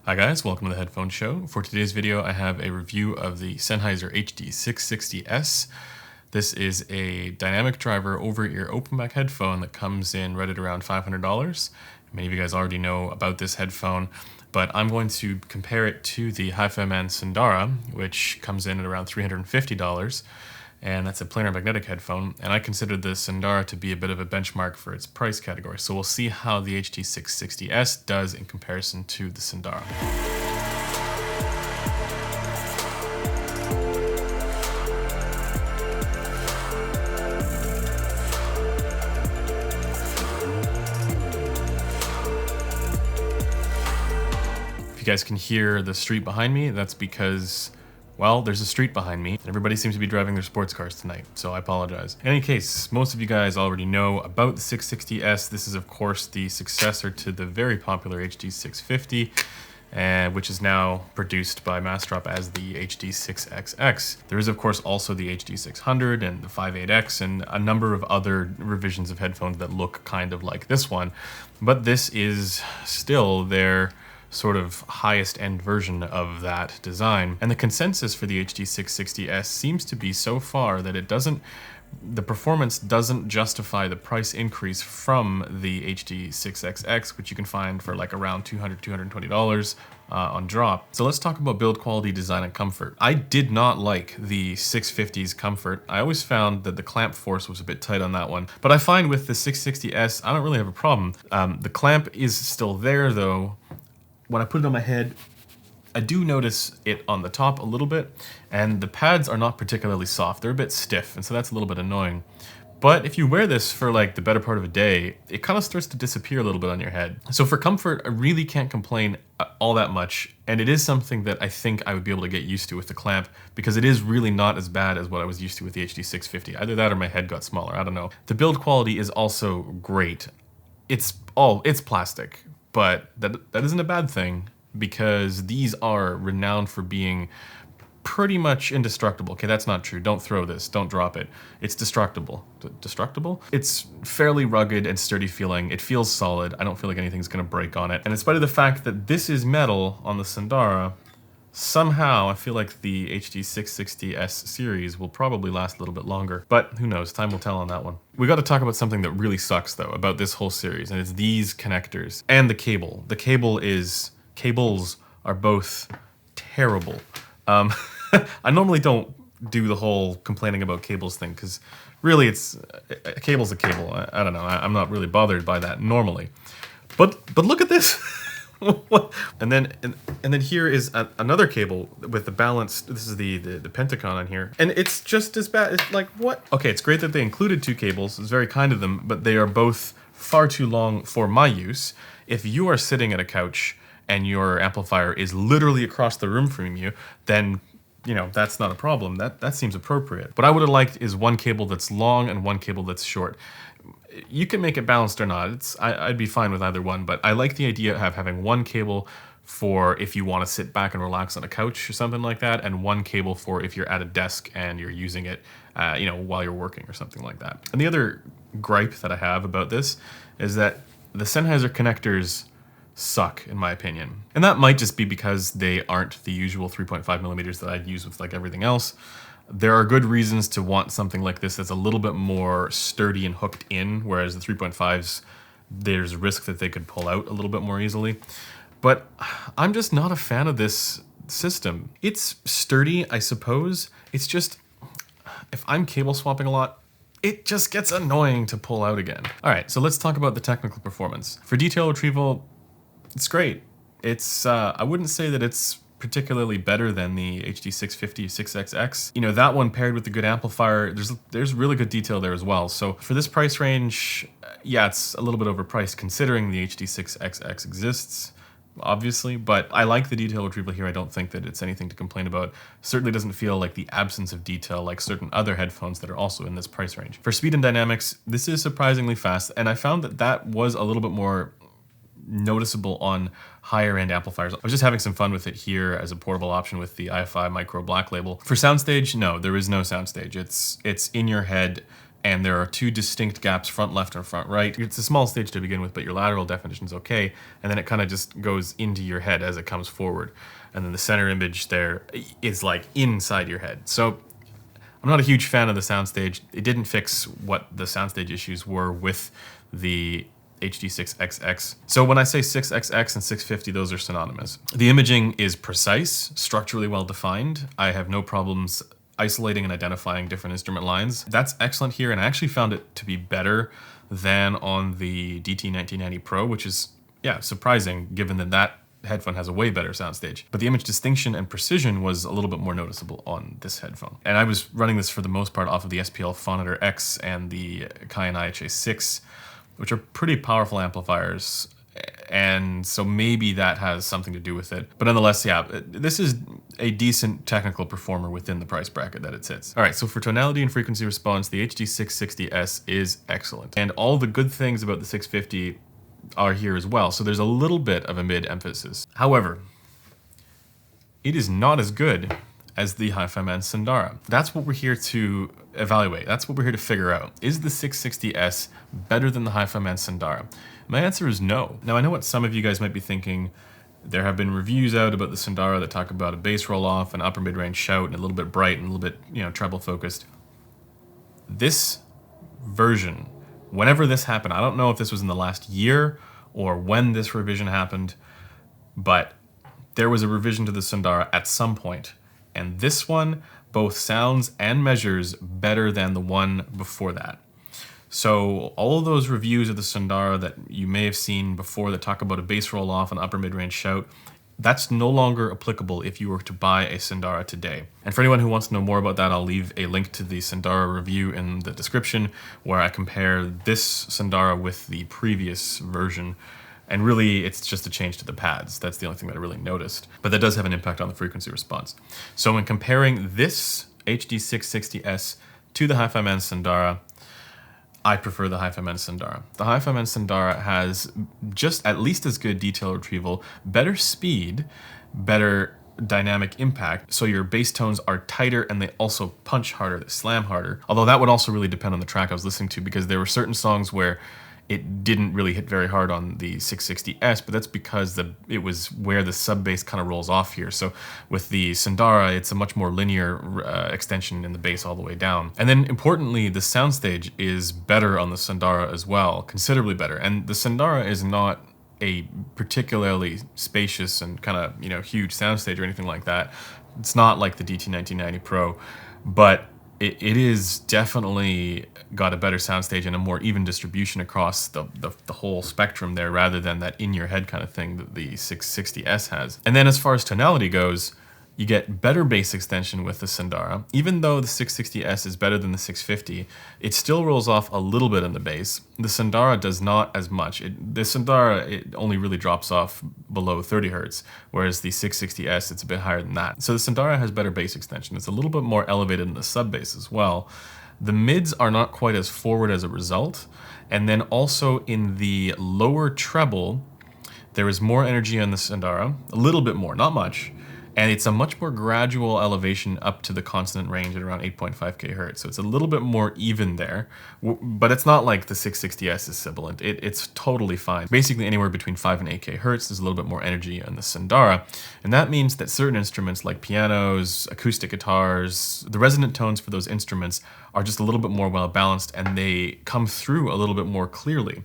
Hi guys, welcome to the Headphone Show. For today's video, I have a review of the Sennheiser HD660S. This is a dynamic driver over-ear open-back headphone that comes in right at around $500. Many of you guys already know about this headphone, but I'm going to compare it to the HiFiMan Sundara, which comes in at around $350. And that's a planar magnetic headphone, and I consider the Sundara to be a bit of a benchmark for its price category. So we'll see how the HD660S does in comparison to the Sundara. If you guys can hear the street behind me, that's because, well, there's a street behind me. Everybody seems to be driving their sports cars tonight, so I apologize. In any case, most of you guys already know about the 660S. This is, of course, the successor to the very popular HD650, which is now produced by Massdrop as the HD6XX. There is, of course, also the HD600 and the 58X and a number of other revisions of headphones that look kind of like this one, but this is still their sort of highest end version of that design. And the consensus for the HD660S seems to be so far that the performance doesn't justify the price increase from the HD6XX, which you can find for like around $200, $220 on drop. So let's talk about build quality, design, and comfort. I did not like the 650's comfort. I always found that the clamp force was a bit tight on that one. But I find with the 660S, I don't really have a problem. The clamp is still there though. When I put it on my head, I do notice it on the top a little bit, and the pads are not particularly soft. They're a bit stiff, and so that's a little bit annoying. But if you wear this for like the better part of a day, it kind of starts to disappear a little bit on your head. So for comfort, I really can't complain all that much, and it is something that I think I would be able to get used to with the clamp, because it is really not as bad as what I was used to with the HD650. Either that or my head got smaller, I don't know. The build quality is also great. It's plastic. But that isn't a bad thing, because these are renowned for being pretty much indestructible. Okay, that's not true. Don't throw this. Don't drop it. It's destructible. Destructible? It's fairly rugged and sturdy feeling. It feels solid. I don't feel like anything's going to break on it. And in spite of the fact that this is metal on the Sundara, somehow I feel like the HD660S series will probably last a little bit longer, but who knows, time will tell on that one. We got to talk about something that really sucks though about this whole series, and it's these connectors and the cable. Cables are both terrible. I normally don't do the whole complaining about cables thing, because really a cable's a cable. I don't know, I'm not really bothered by that normally. But look at this. and then here is another cable with the balanced. This is the Pentacon on here, and it's just as bad. It's like, what? Okay, it's great that they included two cables. It's very kind of them, but they are both far too long for my use. If you are sitting at a couch and your amplifier is literally across the room from you, then that's not a problem. That seems appropriate. What I would have liked is one cable that's long and one cable that's short. You can make it balanced or not. I'd be fine with either one, but I like the idea of having one cable for if you want to sit back and relax on a couch or something like that, and one cable for if you're at a desk and you're using it, while you're working or something like that. And the other gripe that I have about this is that the Sennheiser connectors suck, in my opinion. And that might just be because they aren't the usual 3.5 millimeters that I'd use with like everything else. There are good reasons to want something like this that's a little bit more sturdy and hooked in, whereas the 3.5s, there's risk that they could pull out a little bit more easily. But I'm just not a fan of this system. It's sturdy, I suppose. It's just, if I'm cable swapping a lot, it just gets annoying to pull out again. All right, so let's talk about the technical performance. For detail retrieval, it's great. It's, I wouldn't say that it's particularly better than the HD650 6XX. That one paired with the good amplifier, there's really good detail there as well. So for this price range, yeah, it's a little bit overpriced considering the HD6XX exists, obviously, but I like the detail retrieval here. I don't think that it's anything to complain about. Certainly doesn't feel like the absence of detail like certain other headphones that are also in this price range. For speed and dynamics, this is surprisingly fast, and I found that was a little bit more noticeable on higher end amplifiers. I was just having some fun with it here as a portable option with the iFi Micro Black Label. For soundstage, no, there is no soundstage. It's in your head. and there are two distinct gaps, front left and front right. It's a small stage to begin with, but your lateral definition is okay, and then it kind of just goes into your head as it comes forward. And then the center image there is like inside your head. So I'm not a huge fan of the soundstage. It didn't fix what the soundstage issues were with the HD6XX. So when I say 6XX and 650, those are synonymous. The imaging is precise, structurally well defined. I have no problems isolating and identifying different instrument lines. That's excellent here, and I actually found it to be better than on the DT1990 Pro, which is, yeah, surprising given that that headphone has a way better soundstage. But the image distinction and precision was a little bit more noticeable on this headphone. And I was running this for the most part off of the SPL Phonitor X and the Kayan IHA6, which are pretty powerful amplifiers. And so maybe that has something to do with it. But nonetheless, yeah, this is a decent technical performer within the price bracket that it sits. All right, so for tonality and frequency response, the HD660S is excellent. And all the good things about the 650 are here as well. So there's a little bit of a mid emphasis. However, it is not as good as the HiFiMan Sundara. That's what we're here to evaluate. That's what we're here to figure out. Is the 660S better than the HiFiMan Sundara? My answer is no. Now I know what some of you guys might be thinking. There have been reviews out about the Sundara that talk about a bass roll off, an upper mid-range shout, and a little bit bright and a little bit, treble focused. This version, whenever this happened, I don't know if this was in the last year or when this revision happened, but there was a revision to the Sundara at some point, and this one both sounds and measures better than the one before that. So all of those reviews of the Sundara that you may have seen before that talk about a bass roll off, an upper mid-range shout, that's no longer applicable if you were to buy a Sundara today. And for anyone who wants to know more about that, I'll leave a link to the Sundara review in the description where I compare this Sundara with the previous version. And really, it's just a change to the pads. That's the only thing that I really noticed. But that does have an impact on the frequency response. So when comparing this HD660S to the HiFiMan Sundara, I prefer the HiFiMan Sundara. The HiFiMan Sundara has just at least as good detail retrieval, better speed, better dynamic impact, so your bass tones are tighter and they also punch harder, they slam harder. Although that would also really depend on the track I was listening to, because there were certain songs where it didn't really hit very hard on the 660S, but that's because it was where the sub bass kind of rolls off here. So with the Sundara, it's a much more linear extension in the bass all the way down. And then importantly, the soundstage is better on the Sundara as well, considerably better. And the Sundara is not a particularly spacious and kind of, huge soundstage or anything like that. It's not like the DT1990 Pro, but it is definitely got a better soundstage and a more even distribution across the whole spectrum there, rather than that in-your-head kind of thing that the 660S has. And then as far as tonality goes, you get better bass extension with the Sundara. Even though the 660S is better than the 650, it still rolls off a little bit in the bass. The Sundara does not as much. The Sundara, it only really drops off below 30 hertz, whereas the 660S, it's a bit higher than that. So the Sundara has better bass extension. It's a little bit more elevated in the sub bass as well. The mids are not quite as forward as a result. And then also in the lower treble, there is more energy on the Sundara, a little bit more, not much. And it's a much more gradual elevation up to the consonant range at around 8.5 kHz. So it's a little bit more even there, but it's not like the 660S is sibilant. It's totally fine. Basically anywhere between 5 and 8 kHz, there's a little bit more energy on the Sundara. And that means that certain instruments like pianos, acoustic guitars, the resonant tones for those instruments are just a little bit more well balanced, and they come through a little bit more clearly.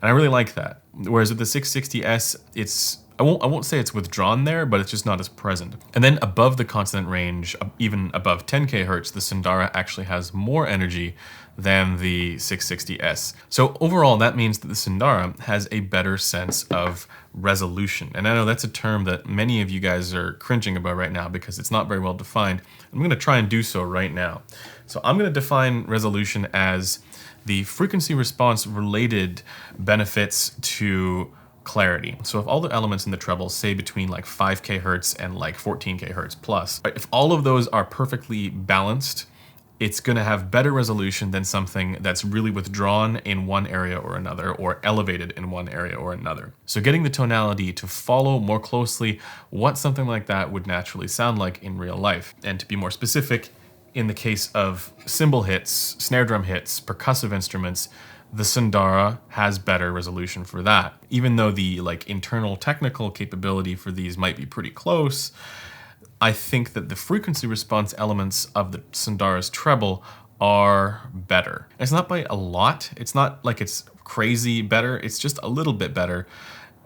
And I really like that. Whereas with the 660S, I won't say it's withdrawn there, but it's just not as present. And then above the consonant range, even above 10 kHz, the Sundara actually has more energy than the 660S. So overall, that means that the Sundara has a better sense of resolution. And I know that's a term that many of you guys are cringing about right now because it's not very well defined. I'm gonna try and do so right now. So I'm gonna define resolution as the frequency response related benefits to clarity. So if all the elements in the treble, say between like 5 kHz and like 14 kHz plus, if all of those are perfectly balanced, it's going to have better resolution than something that's really withdrawn in one area or another, or elevated in one area or another. So getting the tonality to follow more closely what something like that would naturally sound like in real life. And to be more specific, in the case of cymbal hits, snare drum hits, percussive instruments, the Sundara has better resolution for that. Even though the like internal technical capability for these might be pretty close, I think that the frequency response elements of the Sundara's treble are better. It's not by a lot. It's not like it's crazy better. It's just a little bit better.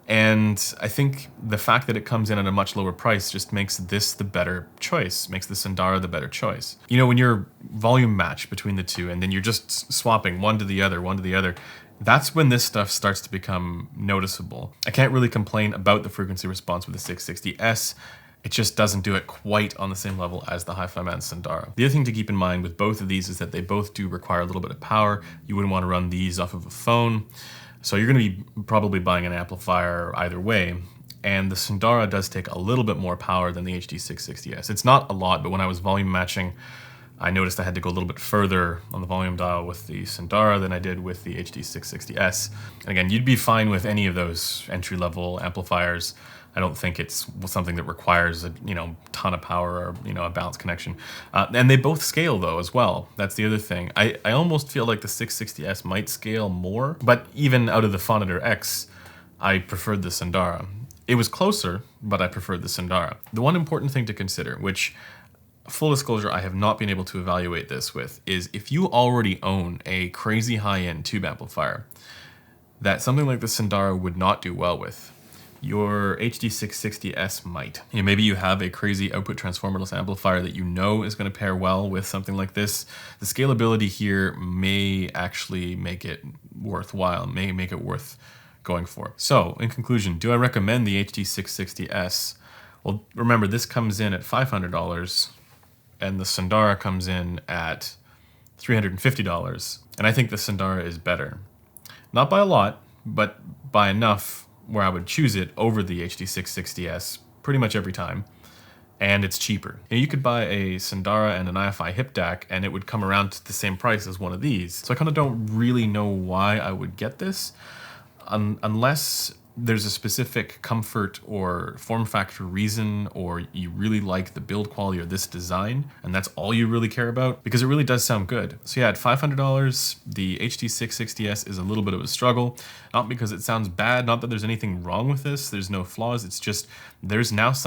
And I think the fact that it comes in at a much lower price just makes this the better choice, makes the Sundara the better choice. You know, when you're volume match between the two and then you're just swapping one to the other, that's when this stuff starts to become noticeable. I can't really complain about the frequency response with the 660S. It just doesn't do it quite on the same level as the Hi-Fi Man Sundara. The other thing to keep in mind with both of these is that they both do require a little bit of power. You wouldn't want to run these off of a phone. So you're going to be probably buying an amplifier either way. And the Sundara does take a little bit more power than the HD660S. It's not a lot, but when I was volume matching, I noticed I had to go a little bit further on the volume dial with the Sundara than I did with the HD660S. And again, you'd be fine with any of those entry-level amplifiers. I don't think it's something that requires a ton of power or a balanced connection. And they both scale though as well. That's the other thing. I almost feel like the 660S might scale more, but even out of the Phonitor X, I preferred the Sundara. It was closer, but I preferred the Sundara. The one important thing to consider, which full disclosure, I have not been able to evaluate this with, is if you already own a crazy high-end tube amplifier that something like the Sundara would not do well with, your HD660S might. Maybe you have a crazy output transformerless amplifier that you know is going to pair well with something like this. The scalability here may actually make it worthwhile, may make it worth going for. So, in conclusion, do I recommend the HD660S? Well, remember, this comes in at $500, and the Sundara comes in at $350. And I think the Sundara is better. Not by a lot, but by enough where I would choose it over the HD660S pretty much every time. And it's cheaper. You could buy a Sundara and an IFI hip DAC and it would come around to the same price as one of these. So I kind of don't really know why I would get this unless there's a specific comfort or form factor reason, or you really like the build quality or this design, and that's all you really care about, because it really does sound good. So yeah, at $500, the HD660S is a little bit of a struggle, not because it sounds bad, not that there's anything wrong with this, there's no flaws, it's just there's now something